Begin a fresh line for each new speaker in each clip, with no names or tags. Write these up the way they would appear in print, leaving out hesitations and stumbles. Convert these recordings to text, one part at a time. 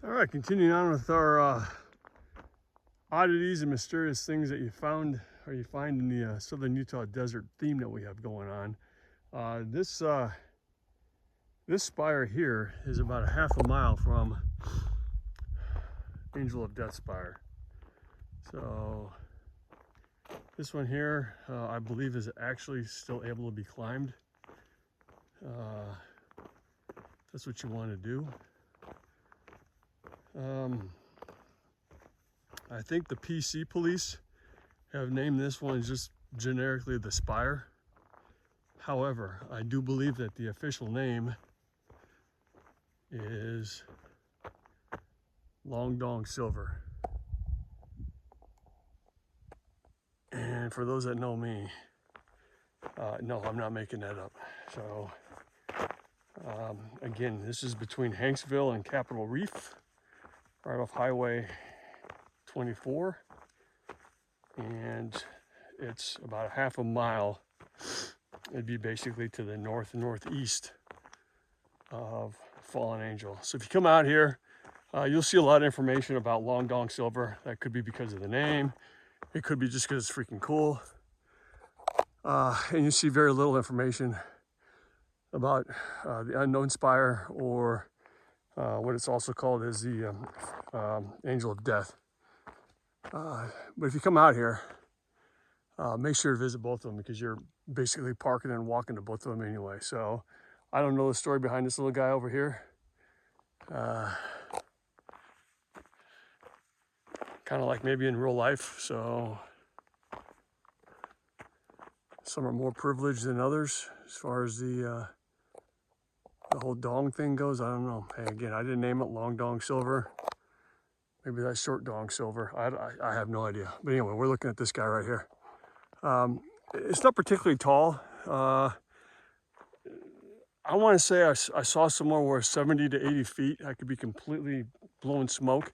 All right, continuing on with our oddities and mysterious things that you found or you find in the southern Utah desert theme that we have going on. This spire here is about a half a mile from Angel of Death spire. So this one here, I believe, is actually still able to be climbed. That's what you want to do. I think the PC police have named this one just generically the Spire. However, I do believe that the official name is Long Dong Silver. And for those that know me, no, I'm not making that up. So again, this is between Hanksville and Capitol Reef, right off Highway 24, and it's about a half a mile. It'd be basically to the north and northeast of Fallen Angel. So if you come out here, you'll see a lot of information about Long Dong Silver. That could be because of the name. It could be just because it's freaking cool. And you see very little information about the unknown spire, or what it's also called is the Angel of Death. But if you come out here, make sure to visit both of them, because you're basically parking and walking to both of them anyway. So I don't know the story behind this little guy over here. Kind of like maybe in real life. So some are more privileged than others as far as the whole dong thing goes. I don't know. Hey, again, I didn't name it Long Dong Silver. Maybe that's Short Dong Silver. I have no idea. But anyway, we're looking at this guy right here. It's not particularly tall. I want to say I saw somewhere where 70 to 80 feet. I could be completely blowing smoke,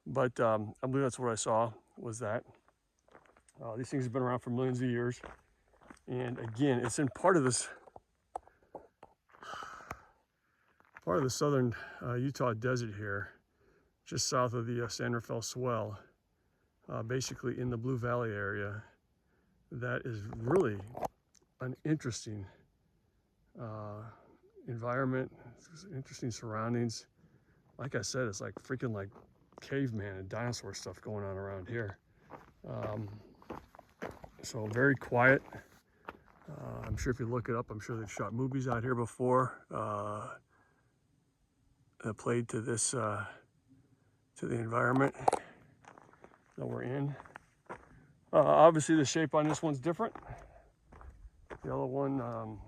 but I believe that's what I saw, was that. These things have been around for millions of years. And again, it's in part of the southern Utah desert here, just south of the San Rafael Swell, basically in the Blue Valley area. That is really an interesting environment, interesting surroundings. Like I said, it's like freaking like caveman and dinosaur stuff going on around here. So very quiet. I'm sure if you look it up, I'm sure they've shot movies out here before that played to this to the environment that we're in. Obviously the shape on this one's different. The other one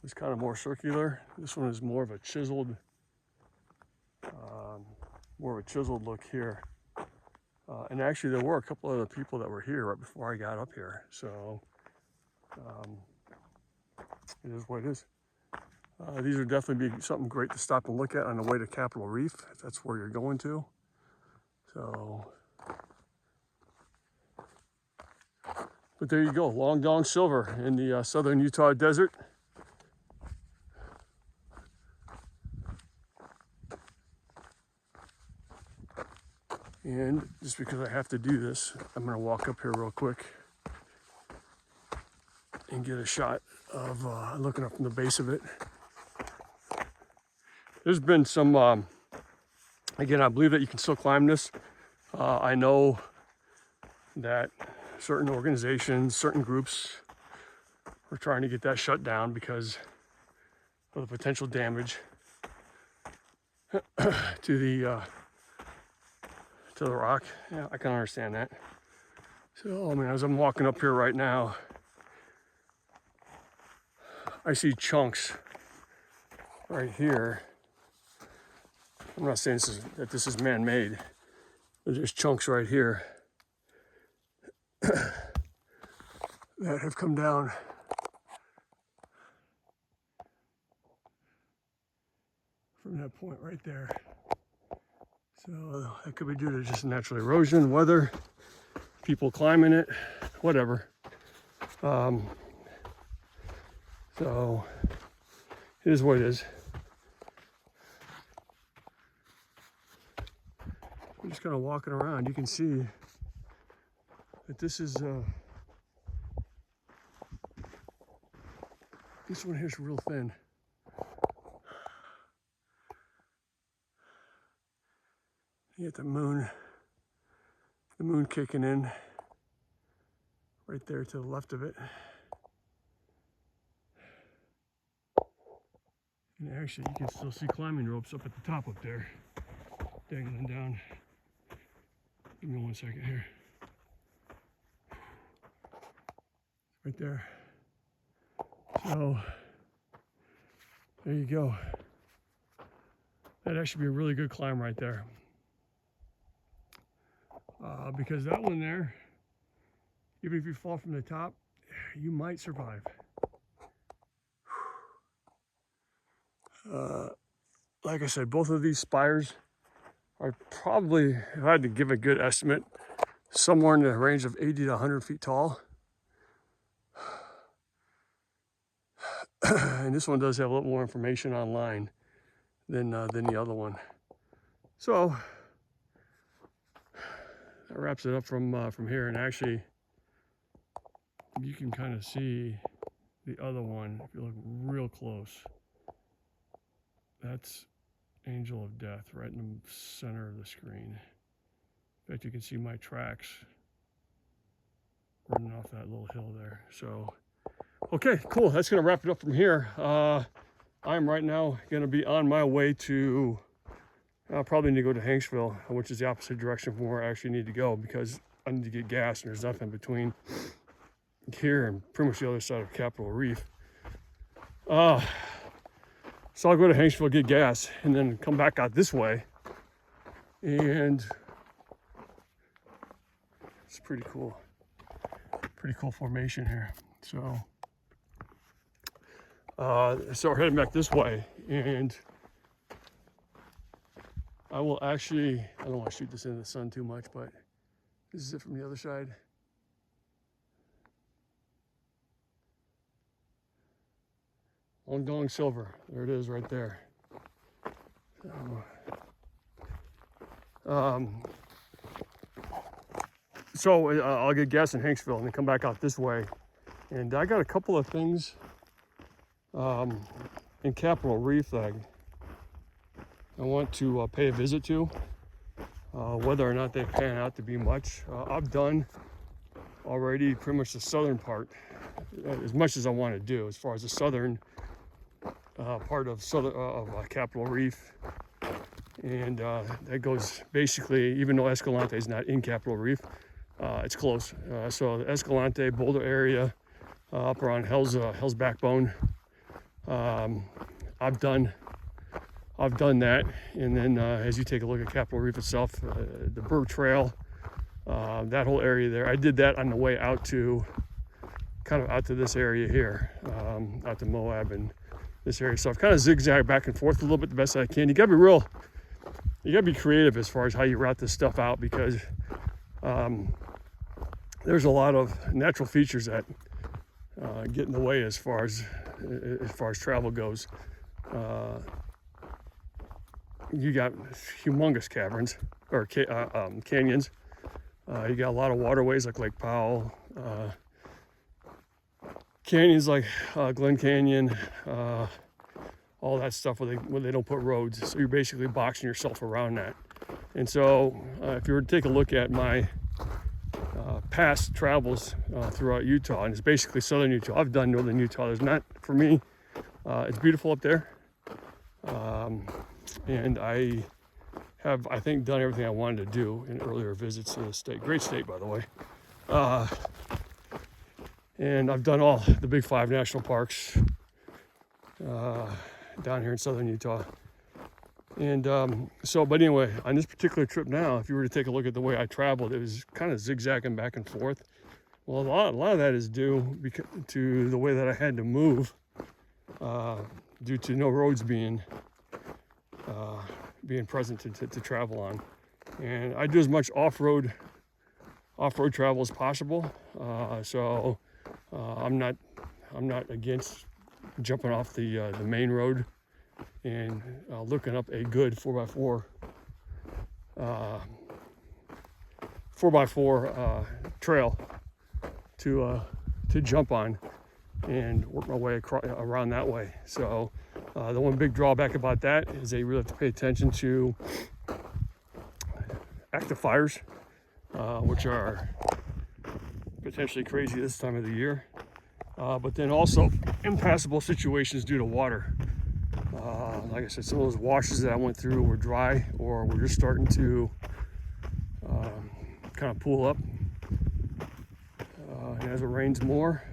is kind of more circular. This one is more of a chiseled look here. And actually there were a couple other people that were here right before I got up here. So it is what it is. These would definitely be something great to stop and look at on the way to Capitol Reef, if that's where you're going to. So, but there you go, Long Dong Silver in the southern Utah desert. And just because I have to do this, I'm gonna walk up here real quick and get a shot of looking up from the base of it. There's been some, again, I believe that you can still climb this. I know that certain organizations, certain groups are trying to get that shut down because of the potential damage to the rock. Yeah, I can understand that. So, I mean, as I'm walking up here right now, I see chunks right here. I'm not saying that this is man-made, but there's chunks right here that have come down from that point right there. So that could be due to just natural erosion, weather, people climbing it, whatever. So it is what it is. just kind of walking around, you can see that this one here's real thin. You get the moon kicking in right there to the left of it. And actually, you can still see climbing ropes up at the top up there, dangling down. Give me 1 second here. Right there. So, there you go. That'd actually be a really good climb right there. Because that one there, even if you fall from the top, you might survive. Like I said, both of these spires are probably, if I had to give a good estimate, somewhere in the range of 80 to 100 feet tall. And this one does have a little more information online than the other one. So that wraps it up from here. And actually, you can kind of see the other one if you look real close. That's Angel of Death right in the center of the screen. In fact, you can see my tracks running off that little hill there. So, okay, cool. That's going to wrap it up from here. I'm right now going to be on my way to, probably need to go to Hanksville, which is the opposite direction from where I actually need to go, because I need to get gas and there's nothing between here and pretty much the other side of Capitol Reef. So I'll go to Hanksville, get gas, and then come back out this way. And it's pretty cool. Pretty cool formation here. So we're heading back this way, and I will actually, I don't want to shoot this into the sun too much, but this is it from the other side. Long Silver, there it is right there. So I'll get gas in Hanksville and then come back out this way. And I got a couple of things in Capitol Reef that I want to pay a visit to. Whether or not they pan out to be much. I've done already pretty much the southern part, as much as I want to do, as far as the southern part of Capitol Reef. And that goes basically, even though Escalante is not in Capitol Reef, it's close. So the Escalante, Boulder area, up around Hell's Backbone, I've done that. And then as you take a look at Capitol Reef itself, the Burr Trail, that whole area there, I did that on the way out to this area here, out to Moab and this area. So I've kind of zigzagged back and forth a little bit the best I can. You gotta be creative as far as how you route this stuff out, because there's a lot of natural features that get in the way as far as travel goes. You got humongous caverns or canyons. You got a lot of waterways like Lake Powell, canyons like Glen Canyon, all that stuff where they don't put roads. So you're basically boxing yourself around that. And so if you were to take a look at my past travels throughout Utah, and it's basically southern Utah. I've done northern Utah. There's not, for me, it's beautiful up there. And I have, I think, done everything I wanted to do in earlier visits to the state. Great state, by the way. And I've done all the big 5 national parks down here in southern Utah. And but anyway, on this particular trip now, if you were to take a look at the way I traveled, it was kind of zigzagging back and forth. Well, a lot of that is due to the way that I had to move, due to no roads being present to travel on. And I do as much off-road travel as possible. So I'm not against jumping off the main road and looking up a good 4x4 4x4 trail to jump on and work my way around that way. So the one big drawback about that is that you really have to pay attention to active fires, which are potentially crazy this time of the year, but then also impassable situations due to water. Like I said, some of those washes that I went through were dry or were just starting to kind of pool up. And as it rains more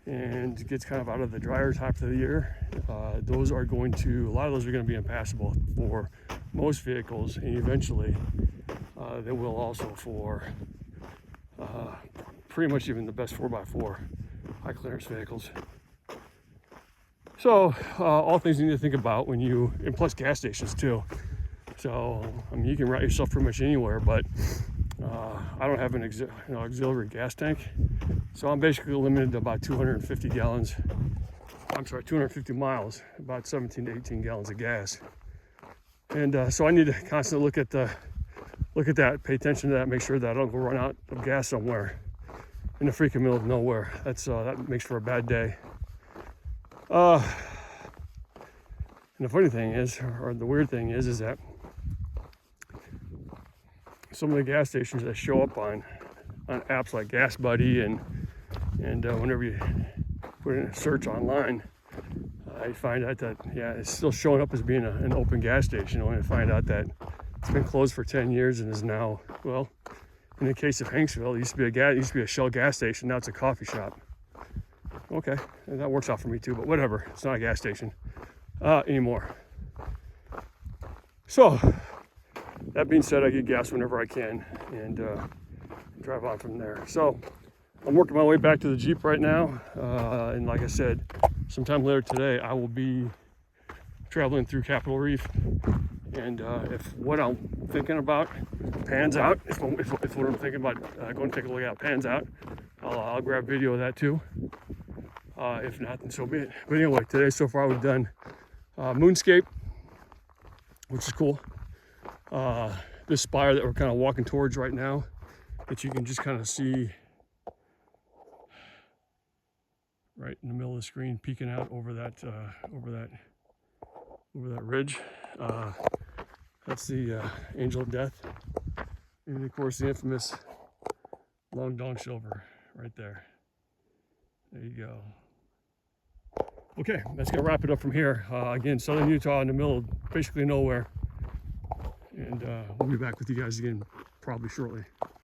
and it gets kind of out of the drier time of the year, a lot of those are going to be impassable for most vehicles, and eventually they will also for pretty much even the best 4x4 high clearance vehicles. So all things you need to think about when you, and plus gas stations too. So I mean, you can route yourself pretty much anywhere, but I don't have an auxiliary gas tank, so I'm basically limited to about 250 miles, about 17 to 18 gallons of gas. And so I need to constantly look at that, pay attention to that, make sure that I don't go run out of gas somewhere in the freaking middle of nowhere. That makes for a bad day. And the funny thing is, or the weird thing is that some of the gas stations that show up on apps like Gas Buddy and whenever you put in a search online, I find out that it's still showing up as being an open gas station. Only to find out that it's been closed for 10 years and is now, well, in the case of Hanksville, it used to be a Shell gas station. Now it's a coffee shop. Okay, and that works out for me too, but whatever. It's not a gas station anymore. So that being said, I get gas whenever I can and drive on from there. So I'm working my way back to the Jeep right now, and like I said, sometime later today I will be traveling through Capitol Reef, and if what I'm thinking about pans out, if what I'm thinking about going to take a look at pans out, I'll grab video of that too. If not, then so be it. But anyway, today so far we've done Moonscape, which is cool. This spire that we're kind of walking towards right now, that you can just kind of see right in the middle of the screen, peeking out over that ridge. That's the Angel of Death, and of course the infamous Long Dong Silver right there. There you go. Okay, that's gonna wrap it up from here. Again, southern Utah in the middle of basically nowhere, and we'll be back with you guys again probably shortly.